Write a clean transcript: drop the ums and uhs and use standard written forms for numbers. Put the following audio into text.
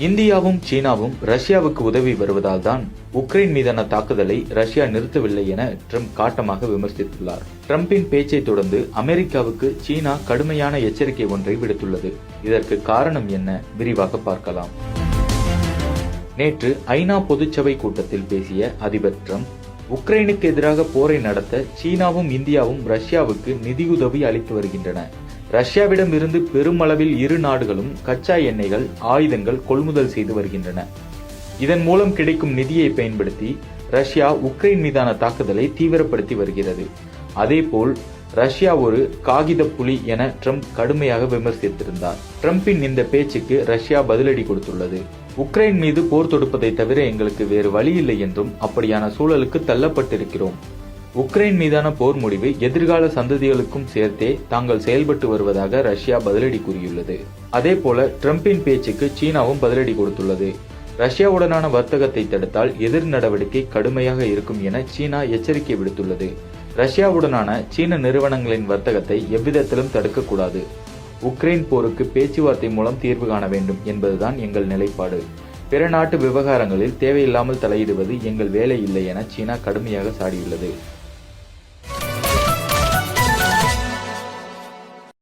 இந்தியாவும் சீனாவும் ரஷ்யாவுக்கு உதவி வருவதால் தான் உக்ரைன் மீதான தாக்குதலை ரஷ்யா நிறுத்தவில்லை என ட்ரம்ப் காட்டமாக விமர்சித்துள்ளார். ட்ரம்பின் பேச்சை தொடர்ந்து அமெரிக்காவுக்கு சீனா கடுமையான எச்சரிக்கை ஒன்றை விடுத்துள்ளது. இதற்கு காரணம் என்ன? விரிவாக பார்க்கலாம். நேற்று ஐநா பொதுச்சபை கூட்டத்தில் பேசிய அதிபர் ட்ரம்ப், உக்ரைனுக்கு எதிராக போரை நடத்த சீனாவும் இந்தியாவும் ரஷ்யாவுக்கு நிதியுதவி அளித்து வருகின்றன. ரஷ்யாவிடம் இருந்து பெருமளவில் இரு நாடுகளும் கச்சா எண்ணெய்கள், ஆயுதங்கள் கொள்முதல் செய்து வருகின்றன. இதன் மூலம் கிடைக்கும் நிதியை பயன்படுத்தி ரஷ்யா உக்ரைன் மீதான தாக்குதலை தீவிரப்படுத்தி வருகிறது. அதேபோல் ரஷ்யா ஒரு காகித புலி என ட்ரம்ப் கடுமையாக விமர்சித்திருந்தார். ட்ரம்பின் இந்த பேச்சுக்கு ரஷ்யா பதிலடி கொடுத்துள்ளது. உக்ரைன் மீது போர் தொடுப்பதை தவிர எங்களுக்கு வேறு வழி இல்லை என்றும் அப்படியான சூழலுக்கு தள்ளப்பட்டிருக்கிறோம். உக்ரைன் மீதான போர் முடிவு எதிர்கால சந்ததிகளுக்கும் சேர்த்தே தாங்கள் செயல்பட்டு வருவதாக ரஷ்யா பதிலடி கூறியுள்ளது. அதேபோல ட்ரம்பின் பேச்சுக்கு சீனாவும் பதிலடி கொடுத்துள்ளது. ரஷ்யாவுடனான வர்த்தகத்தை தடுத்தால் எதிர் நடவடிக்கை கடுமையாக இருக்கும் என சீனா எச்சரிக்கை விடுத்துள்ளது. ரஷ்யாவுடனான சீன நிறுவனங்களின் வர்த்தகத்தை எவ்விதத்திலும் தடுக்கக்கூடாது. உக்ரைன் போருக்கு பேச்சுவார்த்தை மூலம் தீர்வு காண வேண்டும் என்பதுதான் எங்கள் நிலைப்பாடு. பிற நாட்டு விவகாரங்களில் தேவையில்லாமல் தலையிடுவது எங்கள் வேலை இல்லை என சீனா கடுமையாக சாடியுள்ளது.